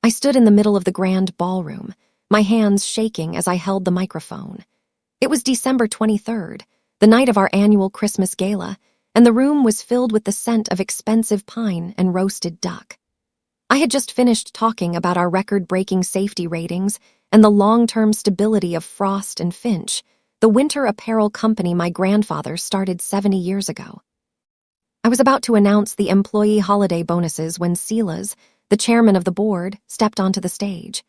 I stood in the middle of the grand ballroom, my hands shaking as I held the microphone. It was December 23rd, the night of our annual Christmas gala, and the room was filled with the scent of expensive pine and roasted duck. I had just finished talking about our record-breaking safety ratings and the long-term stability of Frost and Finch, the winter apparel company my grandfather started 70 years ago. I was about to announce the employee holiday bonuses when Silas, the chairman of the board, stepped onto the stage.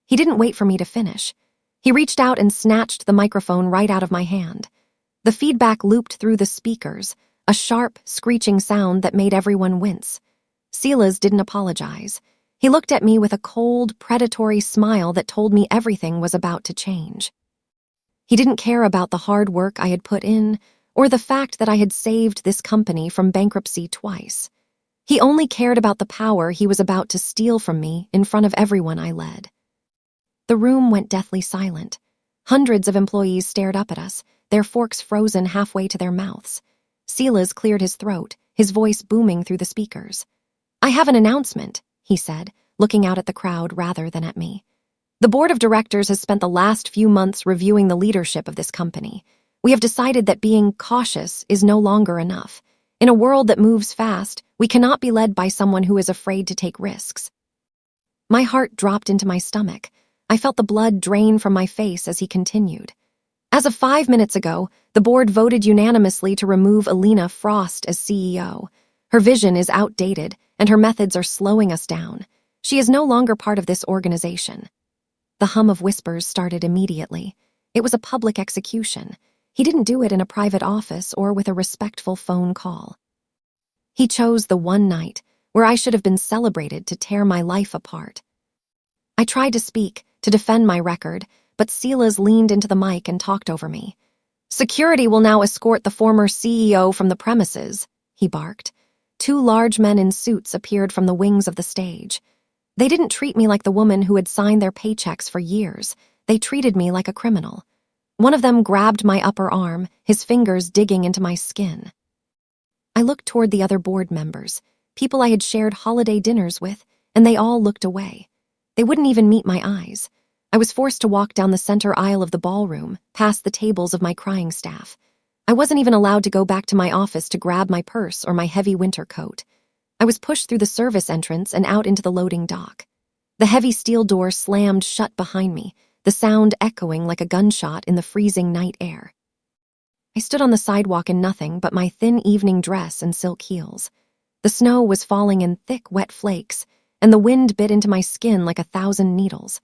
He didn't wait for me to finish. He reached out and snatched the microphone right out of my hand. The feedback looped through the speakers, a sharp, screeching sound that made everyone wince. Silas didn't apologize. He looked at me with a cold, predatory smile that told me everything was about to change. He didn't care about the hard work I had put in, or the fact that I had saved this company from bankruptcy twice. He only cared about the power he was about to steal from me in front of everyone I led. The room went deathly silent. Hundreds of employees stared up at us, their forks frozen halfway to their mouths. Silas cleared his throat, his voice booming through the speakers. "I have an announcement," he said, looking out at the crowd rather than at me. "The board of directors has spent the last few months reviewing the leadership of this company. We have decided that being cautious is no longer enough. In a world that moves fast, we cannot be led by someone who is afraid to take risks." My heart dropped into my stomach. I felt the blood drain from my face as he continued. "As of 5 minutes ago, the board voted unanimously to remove Alina Frost as CEO. Her vision is outdated, and her methods are slowing us down. She is no longer part of this organization." The hum of whispers started immediately. It was a public execution. He didn't do it in a private office or with a respectful phone call. He chose the one night where I should have been celebrated to tear my life apart. I tried to speak, to defend my record, but Silas leaned into the mic and talked over me. "Security will now escort the former CEO from the premises," he barked. 2 large men in suits appeared from the wings of the stage. They didn't treat me like the woman who had signed their paychecks for years. They treated me like a criminal. One of them grabbed my upper arm, his fingers digging into my skin. I looked toward the other board members, people I had shared holiday dinners with, and they all looked away. They wouldn't even meet my eyes. I was forced to walk down the center aisle of the ballroom, past the tables of my crying staff. I wasn't even allowed to go back to my office to grab my purse or my heavy winter coat. I was pushed through the service entrance and out into the loading dock. The heavy steel door slammed shut behind me, the sound echoing like a gunshot in the freezing night air. I stood on the sidewalk in nothing but my thin evening dress and silk heels. The snow was falling in thick, wet flakes, and the wind bit into my skin like 1,000 needles.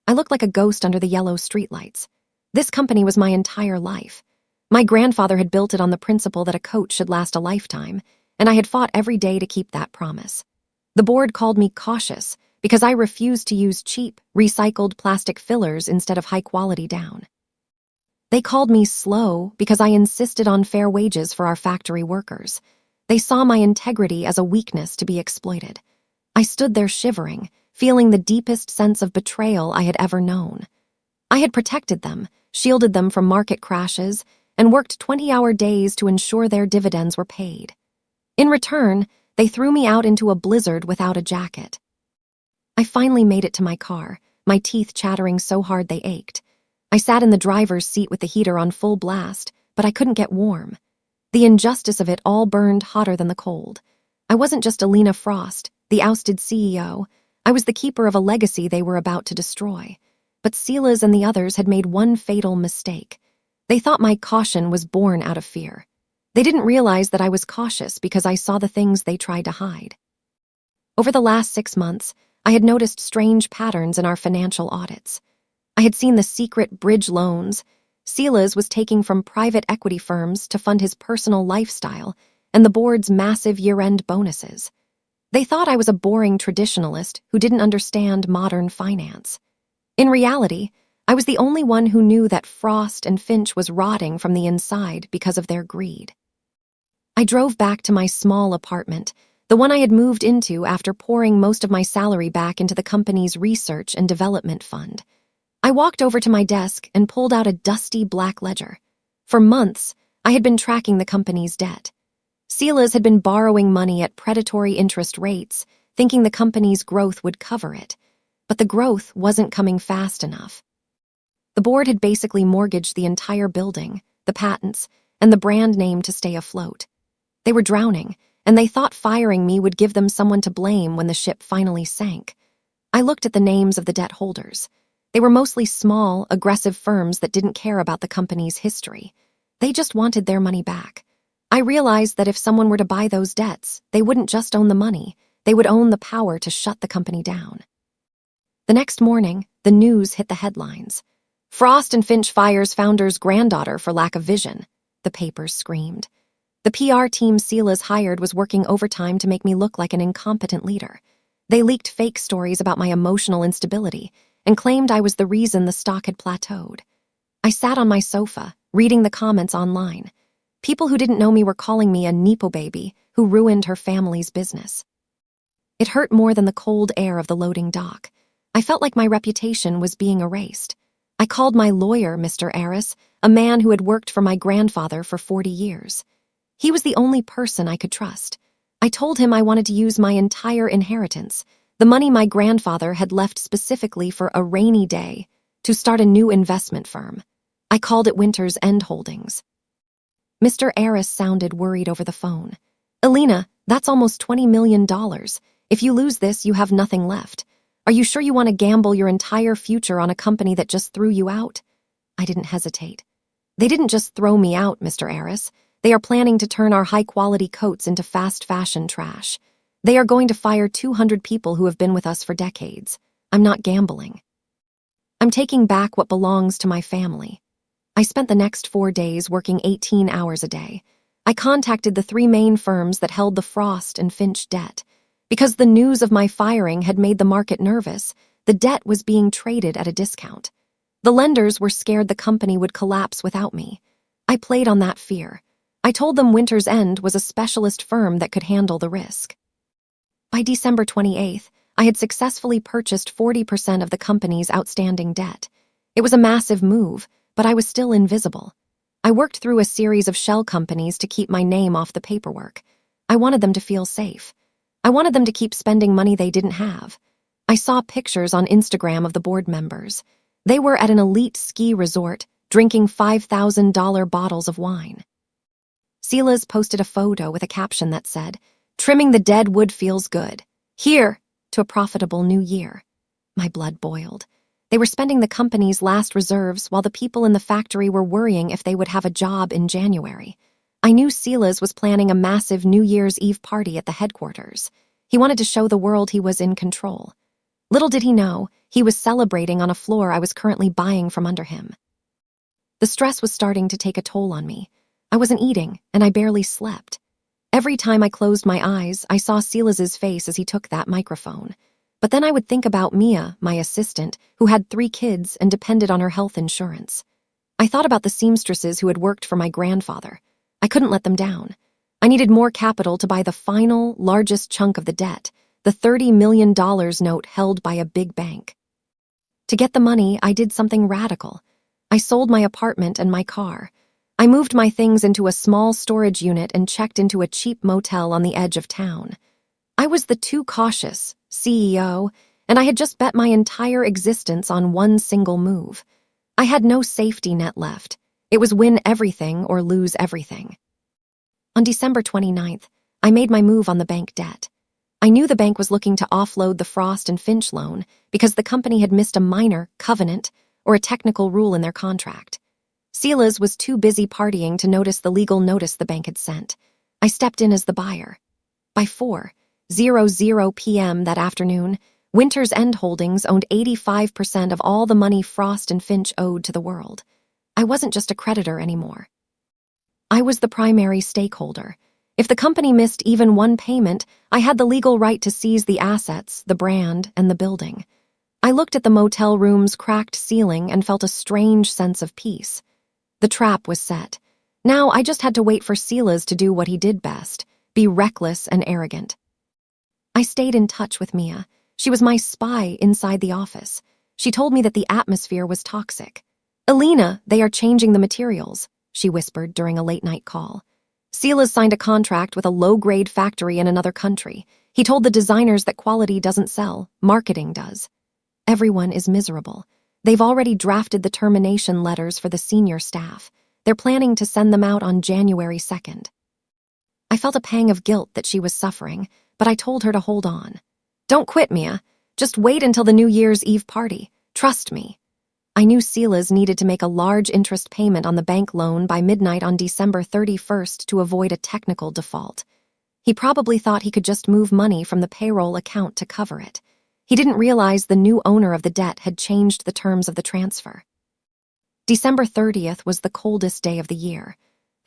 I looked like a ghost under the yellow streetlights. This company was my entire life. My grandfather had built it on the principle that a coat should last a lifetime, and I had fought every day to keep that promise. The board called me cautious because I refused to use cheap, recycled plastic fillers instead of high-quality down. They called me slow because I insisted on fair wages for our factory workers. They saw my integrity as a weakness to be exploited. I stood there shivering, feeling the deepest sense of betrayal I had ever known. I had protected them, shielded them from market crashes, and worked 20-hour days to ensure their dividends were paid. In return, they threw me out into a blizzard without a jacket. I finally made it to my car, my teeth chattering so hard they ached. I sat in the driver's seat with the heater on full blast, but I couldn't get warm. The injustice of it all burned hotter than the cold. I wasn't just Alina Frost, the ousted CEO. I was the keeper of a legacy they were about to destroy. But Silas and the others had made one fatal mistake. They thought my caution was born out of fear. They didn't realize that I was cautious because I saw the things they tried to hide. Over the last 6 months, I had noticed strange patterns in our financial audits. I had seen the secret bridge loans Silas was taking from private equity firms to fund his personal lifestyle and the board's massive year-end bonuses. They thought I was a boring traditionalist who didn't understand modern finance. In reality, I was the only one who knew that Frost and Finch was rotting from the inside because of their greed. I drove back to my small apartment, the one I had moved into after pouring most of my salary back into the company's research and development fund. I walked over to my desk and pulled out a dusty black ledger. For months, I had been tracking the company's debt. Silas had been borrowing money at predatory interest rates, thinking the company's growth would cover it. but the growth wasn't coming fast enough. The board had basically mortgaged the entire building, the patents, and the brand name to stay afloat. They were drowning, and they thought firing me would give them someone to blame when the ship finally sank. I looked at the names of the debt holders. They were mostly small, aggressive firms that didn't care about the company's history. They just wanted their money back. I realized that if someone were to buy those debts, they wouldn't just own the money, they would own the power to shut the company down. The next morning, the news hit the headlines. Frost and Finch fires founder's granddaughter for lack of vision, the papers screamed. The PR team Sila's hired was working overtime to make me look like an incompetent leader. They leaked fake stories about my emotional instability and claimed I was the reason the stock had plateaued. I sat on my sofa, reading the comments online. People who didn't know me were calling me a Nepo baby who ruined her family's business. It hurt more than the cold air of the loading dock. I felt like my reputation was being erased. I called my lawyer, Mr. Aris, a man who had worked for my grandfather for 40 years. He was the only person I could trust. I told him I wanted to use my entire inheritance, the money my grandfather had left specifically for a rainy day, to start a new investment firm. I called it Winter's End Holdings. Mr. Aris sounded worried over the phone. Alina, that's almost $20 million. If you lose this, you have nothing left. Are you sure you want to gamble your entire future on a company that just threw you out? I didn't hesitate. They didn't just throw me out, Mr. Aris. They are planning to turn our high-quality coats into fast fashion trash. They are going to fire 200 people who have been with us for decades. I'm not gambling. I'm taking back what belongs to my family. I spent the next 4 days working 18 hours a day. I contacted the 3 main firms that held the Frost and Finch debt. Because the news of my firing had made the market nervous, the debt was being traded at a discount. The lenders were scared the company would collapse without me. I played on that fear. I told them Winter's End was a specialist firm that could handle the risk. By December 28th, I had successfully purchased 40% of the company's outstanding debt. It was a massive move, but I was still invisible. I worked through a series of shell companies to keep my name off the paperwork. I wanted them to feel safe. I wanted them to keep spending money they didn't have. I saw pictures on Instagram of the board members. They were at an elite ski resort, drinking $5,000 bottles of wine. Sila's posted a photo with a caption that said, "Trimming the dead wood feels good. Here to a profitable new year." My blood boiled. They were spending the company's last reserves while the people in the factory were worrying if they would have a job in January. I knew Sila's was planning a massive New Year's Eve party at the headquarters. He wanted to show the world he was in control. Little did he know, he was celebrating on a floor I was currently buying from under him. The stress was starting to take a toll on me. I wasn't eating, and I barely slept. Every time I closed my eyes, I saw Silas's face as he took that microphone. But then I would think about Mia, my assistant, who had 3 kids and depended on her health insurance. I thought about the seamstresses who had worked for my grandfather. I couldn't let them down. I needed more capital to buy the final, largest chunk of the debt, the $30 million note held by a big bank. To get the money, I did something radical. I sold my apartment and my car. I moved my things into a small storage unit and checked into a cheap motel on the edge of town. I was the too cautious CEO, and I had just bet my entire existence on one single move. I had no safety net left. It was win everything or lose everything. On December 29th, I made my move on the bank debt. I knew the bank was looking to offload the Frost and Finch loan because the company had missed a minor covenant or a technical rule in their contract. Sila's was too busy partying to notice the legal notice the bank had sent. I stepped in as the buyer. By 4:00 p.m. that afternoon, Winter's End Holdings owned 85% of all the money Frost and Finch owed to the world. I wasn't just a creditor anymore. I was the primary stakeholder. If the company missed even one payment, I had the legal right to seize the assets, the brand, and the building. I looked at the motel room's cracked ceiling and felt a strange sense of peace. The trap was set. Now I just had to wait for Sila's to do what he did best, be reckless and arrogant. I stayed in touch with Mia. She was my spy inside the office. She told me that the atmosphere was toxic. "Alina, they are changing the materials," she whispered during a late-night call. "Sila's signed a contract with a low-grade factory in another country. He told the designers that quality doesn't sell, marketing does." Everyone is miserable. They've already drafted the termination letters for the senior staff. They're planning to send them out on January 2nd. I felt a pang of guilt that she was suffering, but I told her to hold on. Don't quit, Mia. Just wait until the New Year's Eve party. Trust me. I knew Silas needed to make a large interest payment on the bank loan by midnight on December 31st to avoid a technical default. He probably thought he could just move money from the payroll account to cover it. He didn't realize the new owner of the debt had changed the terms of the transfer. December 30th was the coldest day of the year.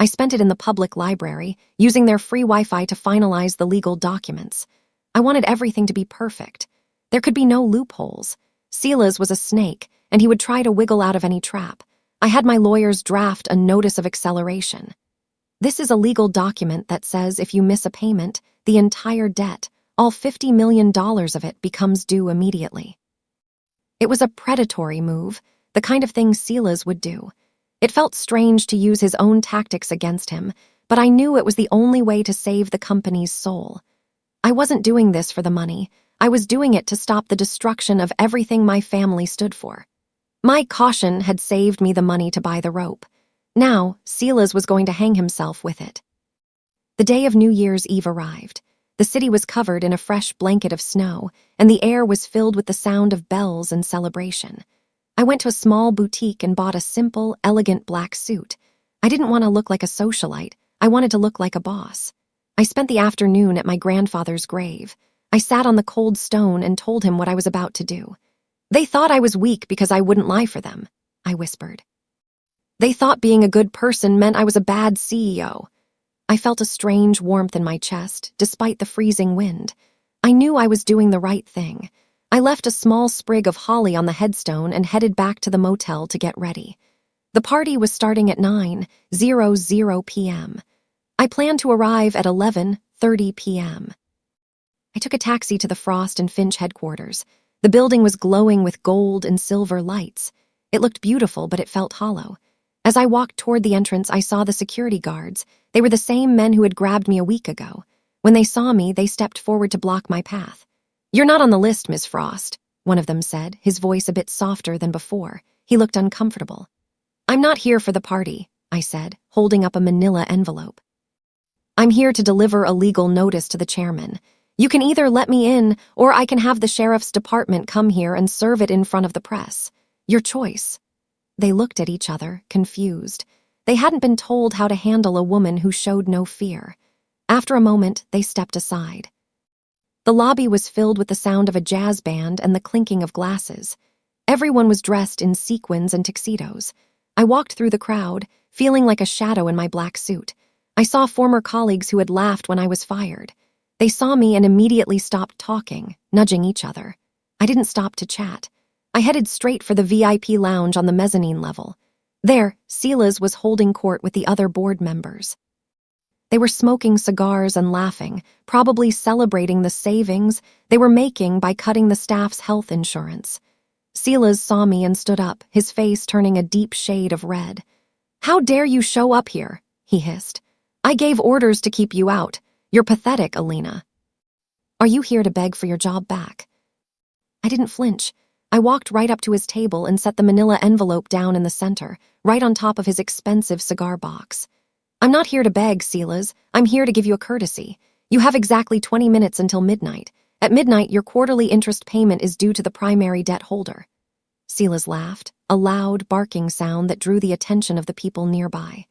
I spent it in the public library, using their free Wi-Fi to finalize the legal documents. I wanted everything to be perfect. There could be no loopholes. Silas was a snake, and he would try to wiggle out of any trap. I had my lawyers draft a notice of acceleration. This is a legal document that says if you miss a payment, the entire debt, all $50 million of it, becomes due immediately. It was a predatory move, the kind of thing Silas would do. It felt strange to use his own tactics against him, but I knew it was the only way to save the company's soul. I wasn't doing this for the money. I was doing it to stop the destruction of everything my family stood for. My caution had saved me the money to buy the rope. Now, Silas was going to hang himself with it. The day of New Year's Eve arrived. The city was covered in a fresh blanket of snow, and the air was filled with the sound of bells and celebration. I went to a small boutique and bought a simple, elegant black suit. I didn't want to look like a socialite. I wanted to look like a boss. I spent the afternoon at my grandfather's grave. I sat on the cold stone and told him what I was about to do. They thought I was weak because I wouldn't lie for them, I whispered. They thought being a good person meant I was a bad CEO. I felt a strange warmth in my chest, despite the freezing wind. I knew I was doing the right thing. I left a small sprig of holly on the headstone and headed back to the motel to get ready. The party was starting at 9:00 p.m. I planned to arrive at 11:30 p.m. I took a taxi to the Frost and Finch headquarters. The building was glowing with gold and silver lights. It looked beautiful, but it felt hollow. As I walked toward the entrance, I saw the security guards. They were the same men who had grabbed me a week ago. When they saw me, they stepped forward to block my path. "You're not on the list, Miss Frost," one of them said, his voice a bit softer than before. He looked uncomfortable. "I'm not here for the party," I said, holding up a manila envelope. "I'm here to deliver a legal notice to the chairman. You can either let me in, or I can have the sheriff's department come here and serve it in front of the press. Your choice." They looked at each other, confused. They hadn't been told how to handle a woman who showed no fear. After a moment, they stepped aside. The lobby was filled with the sound of a jazz band and the clinking of glasses. Everyone was dressed in sequins and tuxedos. I walked through the crowd, feeling like a shadow in my black suit. I saw former colleagues who had laughed when I was fired. They saw me and immediately stopped talking, nudging each other. I didn't stop to chat. I headed straight for the VIP lounge on the mezzanine level. There, Silas was holding court with the other board members. They were smoking cigars and laughing, probably celebrating the savings they were making by cutting the staff's health insurance. Silas saw me and stood up, his face turning a deep shade of red. "How dare you show up here?" he hissed. "I gave orders to keep you out. You're pathetic, Alina. Are you here to beg for your job back?" I didn't flinch. I walked right up to his table and set the manila envelope down in the center, right on top of his expensive cigar box. "I'm not here to beg, Silas. I'm here to give you a courtesy. You have exactly 20 minutes until midnight. At midnight, your quarterly interest payment is due to the primary debt holder." Silas laughed, a loud, barking sound that drew the attention of the people nearby.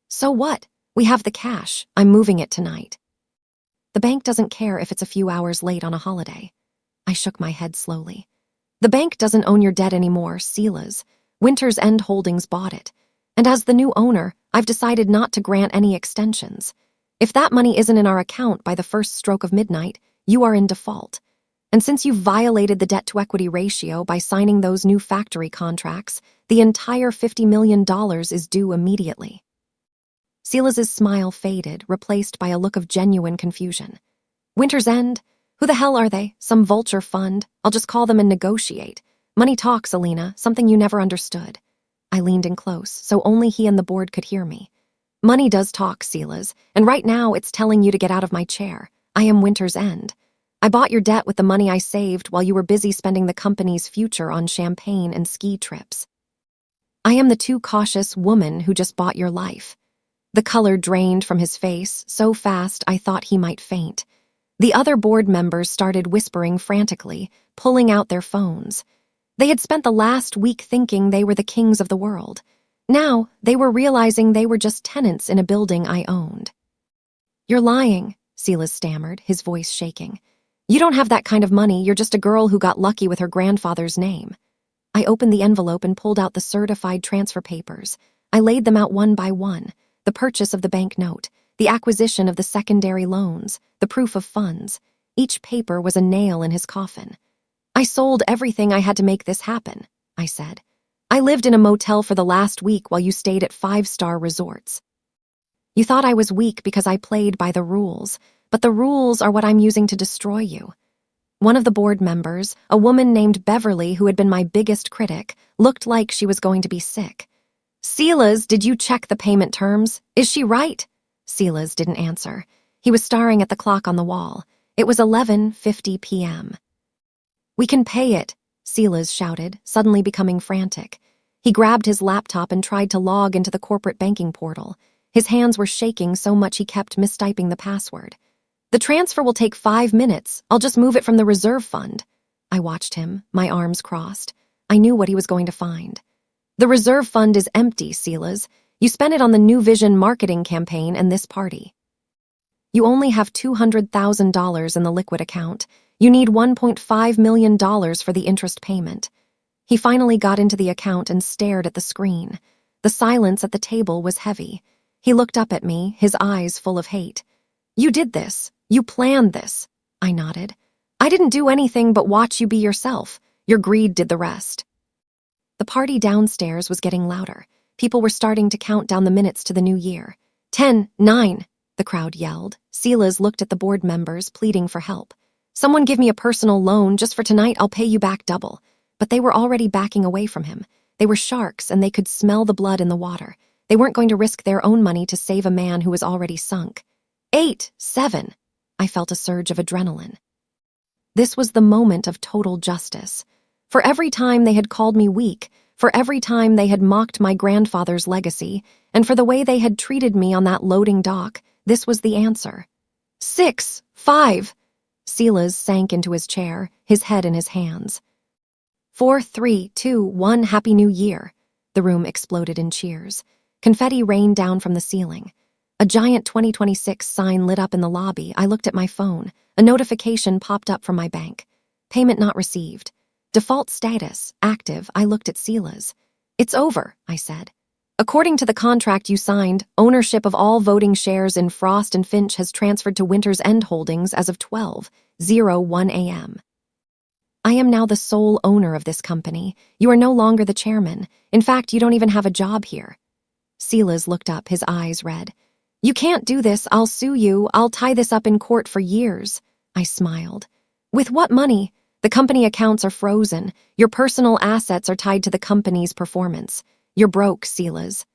"So what? We have the cash. I'm moving it tonight." "The bank doesn't care if it's a few hours late on a holiday." I shook my head slowly. "The bank doesn't own your debt anymore, Silas. Winter's End Holdings bought it. And as the new owner, I've decided not to grant any extensions. If that money isn't in our account by the first stroke of midnight, you are in default. And since you've violated the debt-to-equity ratio by signing those new factory contracts, the entire $50 million is due immediately." Silas's smile faded, replaced by a look of genuine confusion. "Winter's End? Who the hell are they? Some vulture fund? I'll just call them and negotiate. Money talks, Alina, something you never understood." I leaned in close, so only he and the board could hear me. "Money does talk, Silas, and right now it's telling you to get out of my chair. I am Winter's End. I bought your debt with the money I saved while you were busy spending the company's future on champagne and ski trips. I am the too cautious woman who just bought your life." The color drained from his face so fast I thought he might faint. The other board members started whispering frantically, pulling out their phones. They had spent the last week thinking they were the kings of the world. Now, they were realizing they were just tenants in a building I owned. "You're lying," Silas stammered, his voice shaking. "You don't have that kind of money, you're just a girl who got lucky with her grandfather's name." I opened the envelope and pulled out the certified transfer papers. I laid them out one by one: the purchase of the bank note, the acquisition of the secondary loans, the proof of funds. Each paper was a nail in his coffin. "I sold everything I had to make this happen," I said. "I lived in a motel for the last week while you stayed at 5-star resorts. You thought I was weak because I played by the rules, but the rules are what I'm using to destroy you." One of the board members, a woman named Beverly who had been my biggest critic, looked like she was going to be sick. "Silas, did you check the payment terms? Is she right?" Silas didn't answer. He was staring at the clock on the wall. It was 11:50 p.m. "We can pay it," Silas shouted, suddenly becoming frantic. He grabbed his laptop and tried to log into the corporate banking portal. His hands were shaking so much he kept mistyping the password. "The transfer will take 5 minutes. I'll just move it from the reserve fund." I watched him, my arms crossed. I knew what he was going to find. "The reserve fund is empty, Silas. You spent it on the New Vision marketing campaign and this party. You only have $200,000 in the liquid account. You need $1.5 million for the interest payment." He finally got into the account and stared at the screen. The silence at the table was heavy. He looked up at me, his eyes full of hate. "You did this. You planned this." I nodded. "I didn't do anything but watch you be yourself. Your greed did the rest." The party downstairs was getting louder. People were starting to count down the minutes to the new year. 10, 9, the crowd yelled. Silas looked at the board members, pleading for help. "Someone give me a personal loan just for tonight, I'll pay you back double." But they were already backing away from him. They were sharks and they could smell the blood in the water. They weren't going to risk their own money to save a man who was already sunk. 8, 7. I felt a surge of adrenaline. This was the moment of total justice. For every time they had called me weak, for every time they had mocked my grandfather's legacy, and for the way they had treated me on that loading dock, this was the answer. 6, 5. Silas sank into his chair, his head in his hands. 4, 3, 2, 1, Happy New Year. The room exploded in cheers. Confetti rained down from the ceiling. A giant 2026 sign lit up in the lobby. I looked at my phone. A notification popped up from my bank. Payment not received. Default status, active. I looked at Silas. "It's over," I said. "According to the contract you signed, ownership of all voting shares in Frost and Finch has transferred to Winter's End Holdings as of 12:01 a.m. I am now the sole owner of this company. You are no longer the chairman. In fact, you don't even have a job here." Silas looked up, his eyes red. "You can't do this. I'll sue you. I'll tie this up in court for years." I smiled. "With what money? The company accounts are frozen. Your personal assets are tied to the company's performance. You're broke, Silas."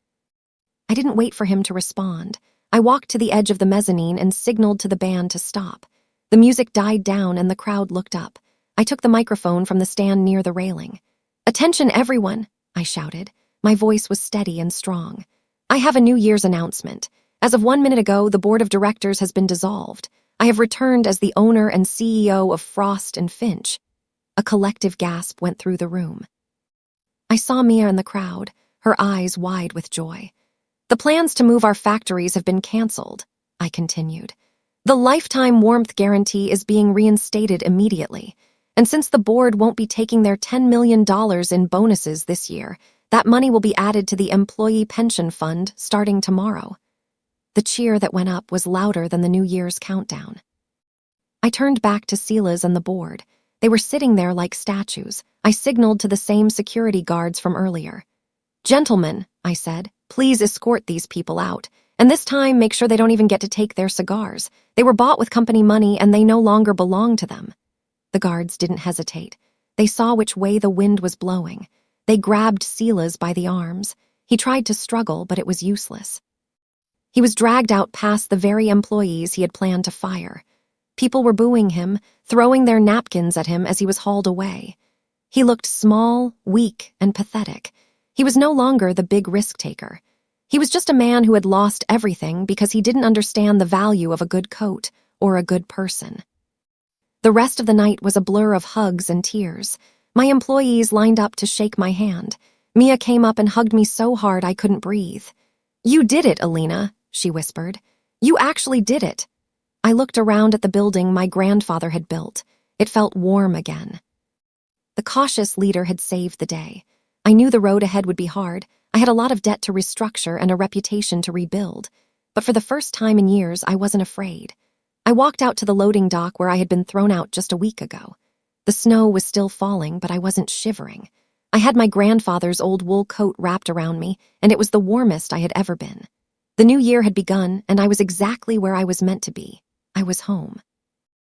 I didn't wait for him to respond. I walked to the edge of the mezzanine and signaled to the band to stop. The music died down and the crowd looked up. I took the microphone from the stand near the railing. "Attention, everyone," I shouted. My voice was steady and strong. "I have a New Year's announcement. As of 1 minute ago, the board of directors has been dissolved. I have returned as the owner and CEO of Frost and Finch." A collective gasp went through the room. I saw Mia in the crowd, her eyes wide with joy. "The plans to move our factories have been canceled," I continued. "The lifetime warmth guarantee is being reinstated immediately. And since the board won't be taking their $10 million in bonuses this year, that money will be added to the employee pension fund starting tomorrow." The cheer that went up was louder than the New Year's countdown. I turned back to Silas and the board. They were sitting there like statues. I signaled to the same security guards from earlier. "Gentlemen," I said, "please escort these people out. And this time, make sure they don't even get to take their cigars. They were bought with company money and they no longer belong to them." The guards didn't hesitate. They saw which way the wind was blowing. They grabbed Silas by the arms. He tried to struggle, but it was useless. He was dragged out past the very employees he had planned to fire. People were booing him, throwing their napkins at him as he was hauled away. He looked small, weak, and pathetic. He was no longer the big risk-taker. He was just a man who had lost everything because he didn't understand the value of a good coat or a good person. The rest of the night was a blur of hugs and tears. My employees lined up to shake my hand. Mia came up and hugged me so hard I couldn't breathe. "You did it, Alina," she whispered. "You actually did it." I looked around at the building my grandfather had built. It felt warm again. The cautious leader had saved the day. I knew the road ahead would be hard. I had a lot of debt to restructure and a reputation to rebuild. But for the first time in years, I wasn't afraid. I walked out to the loading dock where I had been thrown out just a week ago. The snow was still falling, but I wasn't shivering. I had my grandfather's old wool coat wrapped around me, and it was the warmest I had ever been. The new year had begun, and I was exactly where I was meant to be. I was home.